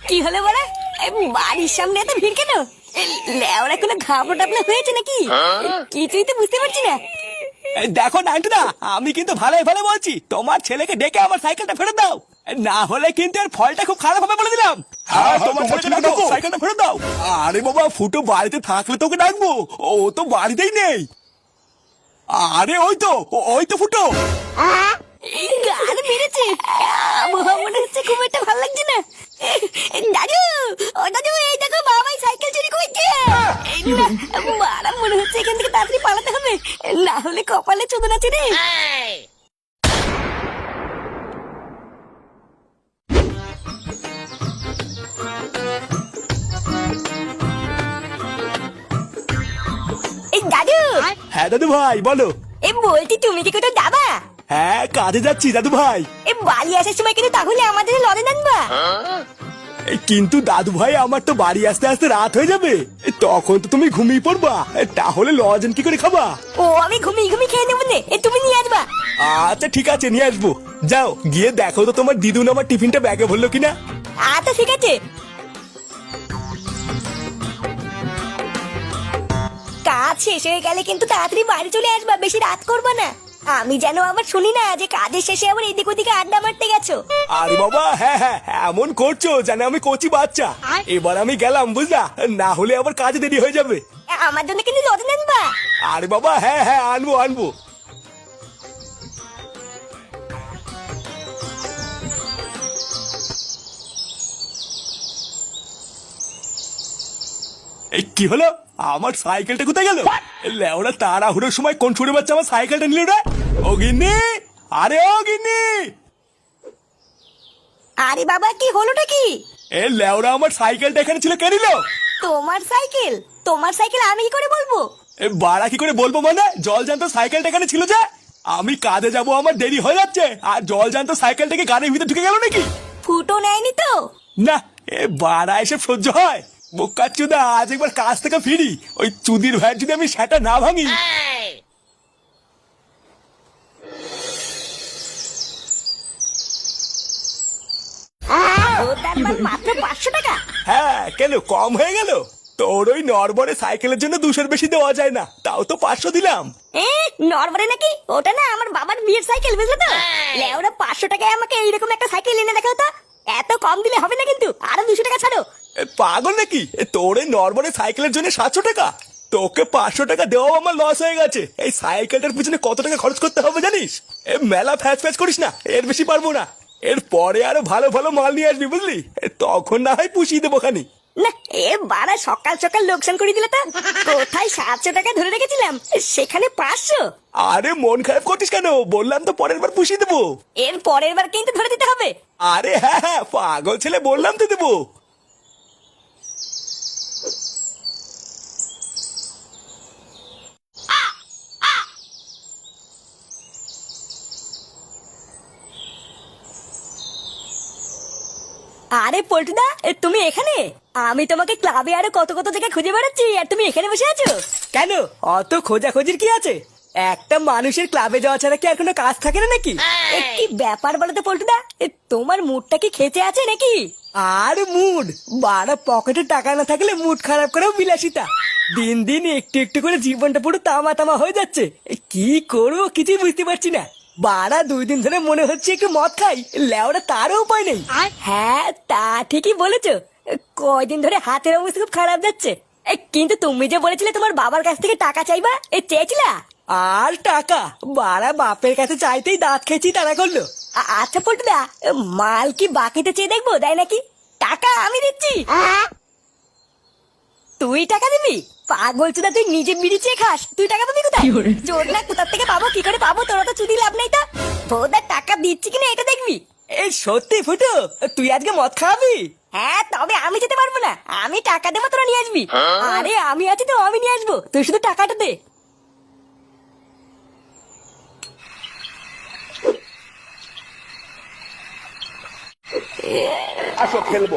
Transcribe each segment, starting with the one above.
কি হলো বড়া? বাড়ির সামনে এত ভিড় কেন? লেওরা কোনো ঘাবড় টাবলা হয়েছে নাকি? কিছুই তো বুঝতে পারছি না। দেখো নাইটুদা, আমি কিন্তু ভালো ভালো বলছি, তোমার ছেলেকে ডেকে আমার সাইকেলটা ফেরত দাও, না হলে কিন্তু এর ফলটা খুব খারাপ হবে বলে দিলাম। হ্যাঁ, তোমার তোমার ছেলেকে ছেলেকে ডাকো, ডাকো। সাইকেলটা ফেরত দাও। আরে বাবা, ফুটো বাড়িতে থাকলে তোকে ডাকবো, ও তো বাড়িতেই নেই। আরে ওই তো ফুটো। গান মেরেছে। আবহাওয়া মনে হচ্ছে খুব একটা ভালো লাগছে না। দাদু, ও দাদু, এই দেখো বাবাই সাইকেল চুরি করেছে। মারা মনে হচ্ছে এখান থেকে তাড়াতাড়ি পালাতে হবে, না হলে কপালে চোদন আছে রে। এই দাদু, হ্যাঁ দাদু ভাই বলো। এই বলছি তুমি কি কোথাও যাবা? হ্যাঁ, কাজে যাচ্ছি দাদু ভাই। এই বাড়ি আসার সময় কিন্তু তাহলে আমাদের লড়ে আনবা। কিন্তু দাদু ভাই, আমার তো বাড়ি আসতে আসতে রাত হয়ে যাবে, তখন তো তুমি ঘুমিয়ে পড়বা, তাহলে লজেন কি করে খাবা? ও আমি ঘুমিয়ে ঘুমিয়ে খেয়ে নেবো নে, তুমি নিয়ে আসবা। আচ্ছা ঠিক আছে, নিয়ে আসবো। যাও গিয়ে দেখো তো তোমার দিদুন আমার টিফিনটা ব্যাগে ভরলো কিনা। আচ্ছা ঠিক আছে। কাজ শেষ হয়ে গেলে কিন্তু তাড়াতাড়ি বাড়ি চলে আসবা, বেশি রাত করবা না। আমি যেন আবার শুনি না যে কাজের শেষে আবার এদিক ওদিকে আড্ডা মারতে গেছো। আরে বাবা, হ্যাঁ হ্যাঁ, এমন করছো জানে আমি কচি বাচ্চা। এবার আমি গেলাম বুঝলা, না হলে আবার কাজে দেরি হয়ে যাবে। আমার জন্য কিন্তু লজেন আনবা। আরে বাবা, হ্যাঁ হ্যাঁ, আনবো আনবো। এই কি হলো? আমার সাইকেলটা কোথায় গেল? লেওরা তাড়াহুড়োর সময় কোন ছুড়ে বাচ্চা আমার সাইকেলটা নিল রে? ও গিন্নি, আরে ও গিন্নি। আরে বাবা, কি হলোটা কি? এ লেওরা, আমার সাইকেলটা এখানে ছিল, কে নিল? তোমার সাইকেল? তোমার সাইকেল আমি কি করে বলবো? এ বাড়া, কি করে বলবো মানে? জল জান্ত সাইকেলটা এখানে ছিল যে, আমি কাজে যাব, আমার দেরি হয়ে যাচ্ছে, আর জল জান্ত সাইকেলটাকে গাড়ির ভিতরে ঢুকে গেল নাকি? ফুটো নেয়নি তো? না, এ বাড়া এসব সহ্য হয়? বোকা চুদা, আজ একবার কাজ থেকে ফিরি, ওই চুদির ভাইয়ের যদি আমি সেটা না ভাঙি। ও তার মাত্র 500 টাকা? হ্যাঁ, কেন কম হয়ে গেল? তোর ওই নরবরে সাইকেলের জন্য 200 বেশি দেওয়া যায় না, তাও তো 500 দিলাম। নরমালে নাকি? ওটা না আমার বাবার বিয়ের সাইকেল, বুঝলে তো? লেওরা 500 টাকায় আমাকে এইরকম একটা সাইকেল এনে দেখাও তো। এত কম দিলে হবে না কিন্তু, আরো 200 টাকা ছাড়ো। এ পাগল নাকি? তোর এই নরবরে সাইকেলের জন্য 700 টাকা? তোকে 500 টাকা দেওয়াও আমার লস হয়ে গেছে। এই সাইকেলটার পিছনে কত টাকা খরচ করতে হবে জানিস? এ মেলা ফ্যাচ ফ্যাচ করিস না, এর বেশি পারবো না। এর পরে আরো ভালো ভালো মাল নিয়ে আসবি বুঝলি, তখন না হয় পুষিয়ে দেবো খানি। না, এ বাড়া সকাল সকাল লোকসান করে দিলে তো। কোথায় 700 টাকা ধরে রেখেছিলাম, সেখানে 500। আরে মন খারাপ করছিস কেন? বললাম তো পরের বার পুষিয়ে দেবো। এর পরের বার কিন্তু ধরে দিতে হবে। আরে হ্যাঁ হ্যাঁ, পাগল ছেলে, বললাম তো দেবো। আরে পল্টুদা, তুমি এখানে? আমি তোমাকে ক্লাবে আরো কত কত জায়গায় খুঁজে বেড়াচ্ছি, আর তুমি এখানে বসে আছো কেন? অত খোঁজাখুঁজির কি আছে? একটা মানুষের ক্লাবে যাওয়া ছাড়া কি আর কোনো কাজ থাকে না নাকি? কি ব্যাপার বলো তো পল্টুদা, তোমার মুডটা কি খেতে আছে নাকি? আর মুড বাড়া, পকেটে টাকা না থাকলে মুড খারাপ করেও বিলাসিতা। দিন দিন একটু একটু করে জীবনটা পুরো তামা তামা হয়ে যাচ্ছে। কি করবো কিছুই বুঝতে পারছি না। বাড়া 2 দিন ধরে মনে হচ্ছে একটু মদ খাই, লেওরা তারও উপায় নেই। হ্যাঁ, তা ঠিকই বলেছো। কয়দিন ধরে হাতের অবস্থা খুব খারাপ যাচ্ছে। কিন্তু তুমি যে বলেছিলে তোমার বাবার কাছ থেকে টাকা চাইবা, চেয়েছিলা? আর টাকা বাড়া বাপের কাছে চাইতেই দাঁত খেয়েছি তারা করলো। আচ্ছা পল্টুদা, মাল কি বাকিতে চেয়ে দেখবো, দেয় নাকি? টাকা আমি দিচ্ছি। তুই টাকা দিবি? পাগল চুদা, তুই নিজে বিড়ি চেয়ে খাস, তুই টাকা পাবি কোথায়? চোর না, কোথার থেকে পাবো, কি করে পাবো? তোরা তো চুদি লাভ নাই তো। বোধা টাকা দিচ্ছি কিনা এটা দেখবি। এই সত্যি ফুটো, তুই আজকে মদ খাওয়াবি? হ্যাঁ, তবে আমি যেতে পারবো না, আমি টাকা দেবো, তোরা নিয়ে আসবি। আরে আমি আছি তো, আমি নিয়ে আসবো, তুই শুধু টাকাটা দে। আসো খেলবো।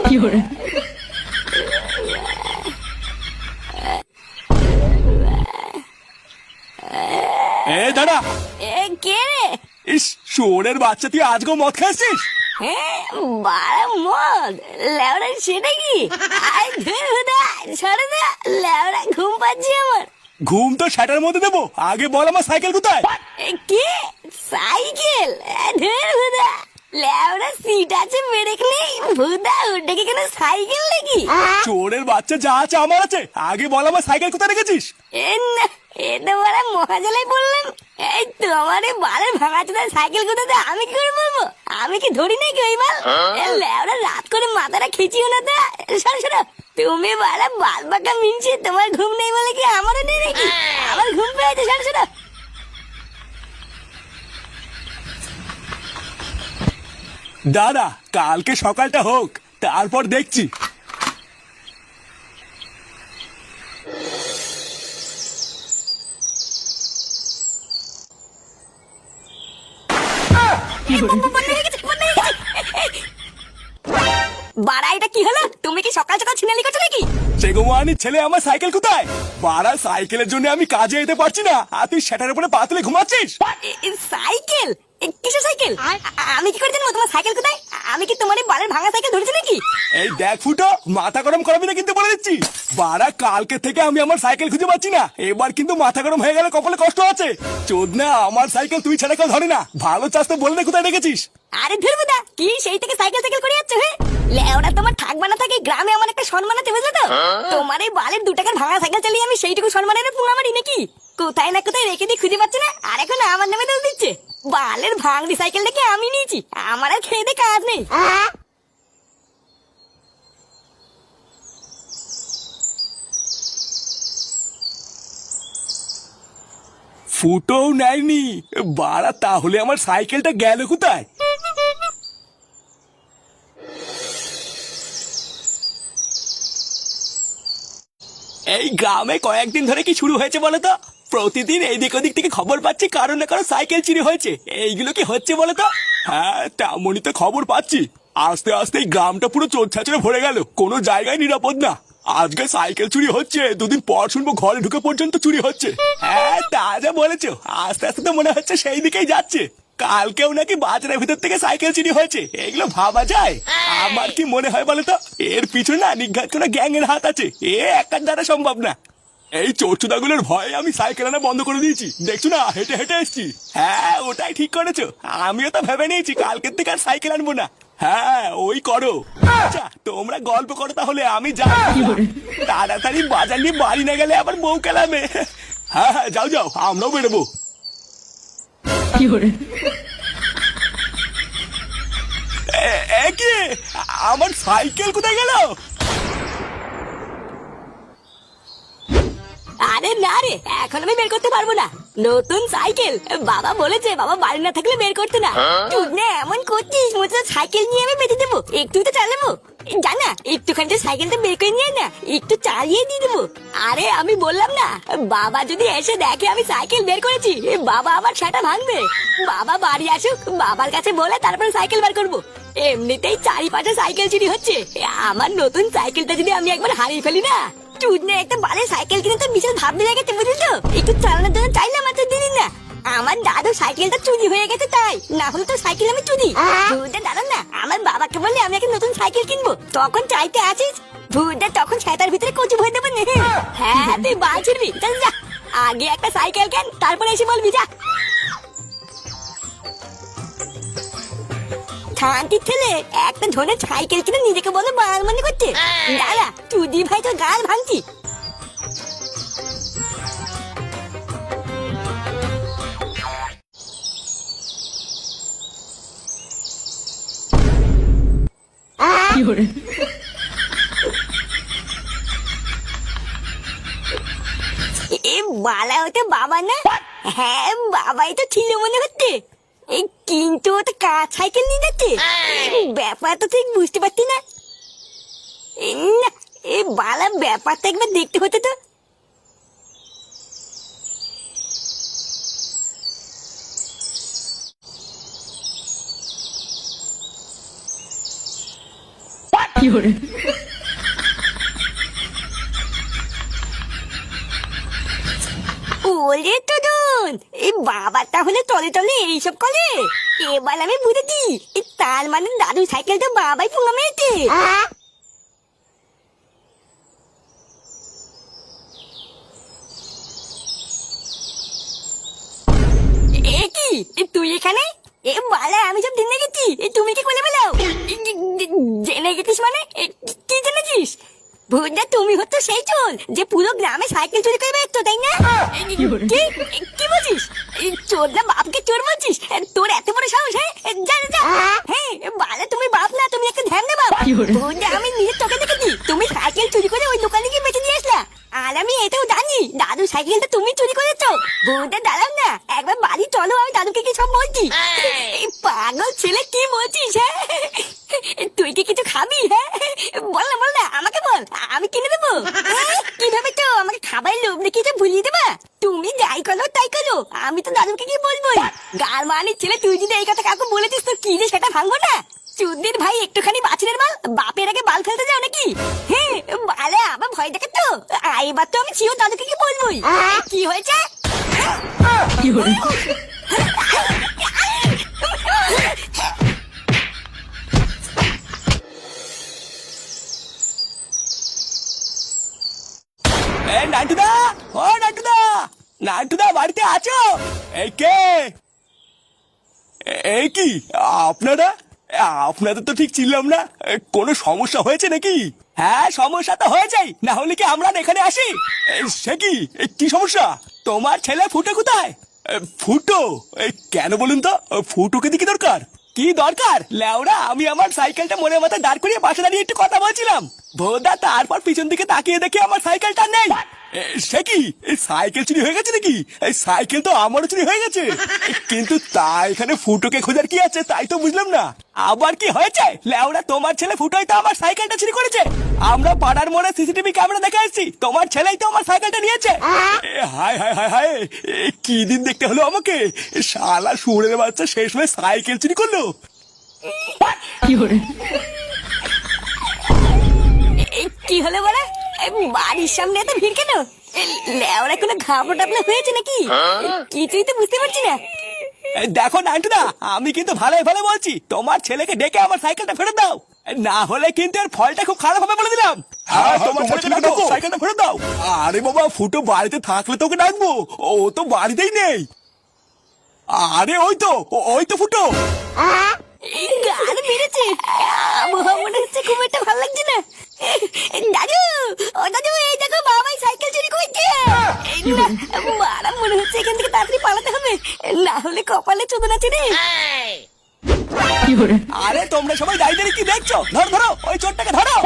এ দাঁড়া। কে রে? ইস, শোনের বাচ্চা তুই আজকেও মদ খাচ্ছিস? হ্যাঁ বাড়া মদ লেওড়া সেটা কি? আয় ধুর না সরে না লেওড়া ঘুম পাচ্ছে আমার। ঘুম তো সেটার মধ্যে দেবো, আগে বল আমার সাইকেল কোথায়? কি সাইকেল? ধুর ভুদা লেওড়া সিট আছে ব্রেক নেই ভুদা ওটাকে কেন সাইকেল নাকি? চোরের বাচ্চা যা আছে আমার আছে, আগে বল আমার সাইকেল কোথায় রেখেছিস? না এটা বড় মহাজালাই বললাম। এই তোমার এই বালের ভাঙাচোদা সাইকেল কোথাতে আমি কি করে বলবো? আমি কি ধরি নাকি ওই মাল? লেওড়া রাত করে মাথাটা খিচিও না তা। সরো সরো তুমি বালা বাল বাঁকা মিনছে, তোমার ঘুম নেই বলে কি আমারও নেই নাকি? আমার ঘুম পেয়েছে। সরো সরো দাদা কালকে সকালটা হোক, তারপর দেখছি। বাড়া এটা কি হলো? তুমি কি সকাল সকাল ছিনালি করছো নাকি? সেগোমানির ছেলে আমার সাইকেল কোথায়? বাড়া সাইকেলের জন্য আমি কাজে যেতে পারছি না, আর তুই সেটার উপরে পা তুলে ঘুমাচ্ছিস? সাইকেল? কিসের সাইকেল? আমি কি করে জানবো তোমার সাইকেল কোথায়? আমি কি তোমার এই বালের ভাঙা সাইকেল ধরেছি নাকি? এই দেখ ফুটো, মাথা গরম করাবি না কিন্তু বলে দিচ্ছি। বাড়া কালকে থেকে আমি আমার সাইকেল খুঁজে পাচ্ছি না, এবার কিন্তু মাথা গরম হয়ে গেলে কপালে কষ্ট আছে। চোদনা আমার সাইকেল তুই ছাড়া কেউ ধরে না, ভালো চাস তো বলে দে কোথায় রেখেছিস। আরে ধরবুদা কি সেই থেকে সাইকেল সাইকেল করে যাচ্ছ? হ্যাঁ লেওড়া তোমার থাকবা না থাকে গ্রামে আমার একটা সম্মান আছে বুঝলে তো? তোমার এই বালের 2 টাকার ভাঙা সাইকেল চালিয়ে আমি সেইটুকু সম্মানের পুঙ্গা মারি নাকি? কোথায় না কোথায় রেখে দিয়ে খুঁজে পাচ্ছে না, আর এখন আমার নামে দোষ দিচ্ছে। বালের ভাঙড়ি সাইকেলটাকে আমি নিয়েছি, আমার আর খেয়ে দে কাজ নেই। ফুটোও নেয়নি বাড়া, তাহলে আমার সাইকেলটা গেল কোথায়? এই গ্রামে কয়েকদিন ধরে কি শুরু হয়েছে বলো তো? প্রতিদিন এইদিক ওদিক থেকে খবর পাচ্ছি কারো না কারো সাইকেল চুরি হয়েছে। এইগুলো কি হচ্ছে বলো তো? হ্যাঁ তেমনই তো খবর পাচ্ছি। আস্তে আস্তে এই গ্রামটা পুরো চোর ছাচড়ে ভরে গেল, কোনো জায়গায় নিরাপদ না। আজকে সাইকেল চুরি হচ্ছে, 2 দিন পর শুনবো ঘরে ঢুকে পর্যন্ত চুরি হচ্ছে। হ্যাঁ তা যা বলেছো, আস্তে আস্তে তো মনে হচ্ছে সেই দিকেই যাচ্ছে। কালকেও নাকি বাজারের ভিতর থেকে সাইকেল চুরি হয়েছে, এগুলো ভাবা যায়? আমার কি মনে হয় বলতো, এর পিছনে না নিঘাত কোনো গ্যাং এর হাত আছে, এ একার দ্বারা সম্ভব না। এই চোরচুদাগুলোর ভয়ে আমি সাইকেল আনা বন্ধ করে দিয়েছি, দেখছো না হেঁটে হেঁটে এসছি। হ্যাঁ ওটাই ঠিক করেছো, আমিও তো ভেবে নিয়েছি কালকের থেকে আর সাইকেল আনবো না। হ্যাঁ ওই করো। আচ্ছা তোমরা গল্প করো তাহলে, আমি যাই। তাড়াতাড়ি বাজার নিয়ে বাড়ি না গেলে আবার বউ কেলামে। হ্যাঁ হ্যাঁ যাও যাও, আমরাও বেরোবো। কি আমার সাইকেল কোথায় গেল? আরে না রে, এখন আমি বের করতে পারবো না। নতুন সাইকেল বাবা বলেছে, বাবা বাড়ি না থাকলে বের করতে না। তুই না এমন করছিস মনে হচ্ছে সাইকেল নিয়ে আমি বেঁধে দেবো, একটু তো চালাবো। জানা একটুখানি সাইকেলটা বের করে নিয়ে না একটু চালিয়ে দিয়ে দেবো। আরে আমি বললাম না, বাবা যদি এসে দেখে আমি সাইকেল বের করেছি, বাবা আমার সেটা ভাঙবে। বাবা বাড়ি আসুক, বাবার কাছে বলে তারপরে সাইকেল বের করবো। এমনিতেই চারিপাশে সাইকেল চুরি হচ্ছে, আমার নতুন সাইকেলটা যদি আমি একবার হারিয়ে ফেলি না, চুদনে একটা বালে সাইকেল কিনে তো বিশাল ভাবতে লেগেছে বুঝলি তো? একটু চালানোর জন্য চাইলাম মাত্র দিন না। আমার দাদু সাইকেলটা চুরি হয়ে গেছে, তাই না হলে তো সাইকেল আমি চুরি। ভুদা দাঁড়ান না, আমার বাবাকে বললে আমি একটা নতুন সাইকেল কিনবো, তখন চাইতে আসিস। ভুদা তখন ছাতার ভিতরে কচু ভরে দেবেন। হ্যাঁ তুই বাল ছিড়বি, চল যা আগে একটা সাইকেল কেন, তারপরে এসে বলবি যা। শান্তির ছেলে একটা ধরনের সাইকেল কিনে নিজেকে বলে বাল মনে করছে। দাঁড়া চুদি ভাই তোর গাল ভাঙছি। এ বালা হতে বাবা না? হ্যাঁ বাবাই তো ছিল মনে হচ্ছে, এই কিন্তু ওটা কার সাইকেল নিয়ে যাচ্ছে? ব্যাপারটা ঠিক বুঝতে পারছি না। না এই বালা ব্যাপারটা একবার দেখতে হতো তো। ওরে তোদন, এই বাবা তাহলে তলে তলে এইসব করে। এবার আমি বুঝেছি, তার মানে দাদু সাইকেলটা বাবাই পুঙ্গা মেরেছে। এ কি তুই এখানে? এ বালা, আমি সব জেনে গেছি, তুমি কি করে বেলাও? জেনে গেছিস মানে কি জেনেছিস? ভুদা, তুমি হতো সেই চোর যে পুরো গ্রামে সাইকেল চুরি করে বেরোতো, তাই না? কি বলছিস? চোর না বাপকে চোর বলছিস? তোর এত বড় সাহস? হ্যাঁ, যা যা। হ্যাঁ বালা, তুমি বাপ না, তুমি একটা ধ্যান না বাপ। ভুদা, আমি নিজের চোখে দেখেছি তুমি সাইকেল চুরি করে ওই দোকানে গিয়ে বেঁচে দিয়ে আসলা। আর আমি এটাও জানি দাদু সাইকেলটা তুমি চুরি করেছো। বউটা দাঁড়াও না, একবার বাড়ি চলো, আমি দাদুকে কি সব বলছি। এই পাগল ছেলে, কি বলছিস? হ্যাঁ, তুই কি কিছু খাবি? হ্যাঁ, বল না, আমাকে বল, আমি কিনে দেবো। কিভাবে তো আমাকে খাবারের লোভ দেখিয়ে তো ভুলিয়ে দেবা? তুমি যাই করো তাই করো, আমি তো দাদুকে কি বলবো? গার মানি ছেলে, তুই যদি এই কথা কাউকে বলেছিস তো কি যে সেটা ভাঙবো না। চুদির ভাই একটুখানি বাছুরের বাল, বাপের আগে বাল ফেলতে যাও নাকি? হ্যাঁ বালে, আবার ভয় দেখে তো এবার তো আমি ছিও দাদুকে কি বলবোই। কি হয়েছে? নান্টুদা, ও নান্টুদা, নান্টুদা বাড়িতে আছো? এই কে? এই কি আপনারা? আপনাদের তো ঠিক ছিলাম না, কোনো সমস্যা হয়েছে নাকি? হ্যাঁ, সমস্যা তো হয়েছেই, না হলে কি আমরা এখানে আসি? সে কি, কি সমস্যা? তোমার ছেলে ফুটো কোথায়? ফুটো? কেন বলুন তো, ফুটোকে দিকে দরকার? কি দরকার লেওরা? আমি আমার সাইকেলটা মনের মাথায় দাঁড় করিয়ে পাশে দাঁড়িয়ে একটু কথা বলছিলাম, ভোদা তারপর পিছন দিকে তাকিয়ে দেখি আমার সাইকেলটা নেই। সে কি, সাইকেল চুরি হয়ে গেছে নাকি? এই সাইকেল তো আমারও চুরি হয়ে গেছে, কিন্তু তা এখানে ফুটোকে খোঁজার কি আছে তাই তো বুঝলাম না। আবার কি হয়েছে লেওরা? তোমার ছেলে ফুটোই তো আমার সাইকেলটা চুরি করেছে। আমরা পাড়ার মোড়ে সিসিটিভি ক্যামেরা দেখে এসেছি, তোমার ছেলেই তো আমার সাইকেলটা নিয়েছে। হায় হায় হায় হায়, কি দিন দেখতে হলো আমাকে! শালা শুয়োরের বাচ্চা শেষ হয়ে সাইকেল চুরি করলো। কি হলো বলে? বাড়ির সামনে এত ভিড় কেন? লেওরা কোনো ঘাবড় টাবলা হয়েছে নাকি? কিছুই তো বুঝতে পারছি না। দেখো নান্টুদা, আমি কিন্তু ভালোই ভালো বলছি, তোমার ছেলেকে ডেকে আমার সাইকেলটা ফেরত দাও, না হলে কিন্তু এর ফলটা খুব খারাপ হবে বলে দিলাম। তোমার ছেলেকে ডাকো, সাইকেলটা ফেরত দাও। আরে বাবা, ফুটো বাড়িতে থাকলে তোকে ডাকবো, ও তো বাড়িতেই নেই। আরে ওই তো ফুটো। গান মেরেছে, আবহাওয়া মনে হচ্ছে খুব একটা ভালো লাগছে না। দাদু, ও দাদু, এই দেখো বাবাই সাইকেল চুরি করেছে। মারা, মনে হচ্ছে এখান থেকে তাড়াতাড়ি পালাতে হবে, না হলে কপালে চোদন আছে রে। আরে তোমরা সবাই দাঁড়িয়ে কি দেখছো? ধরো ওই চোরটাকে ধরো।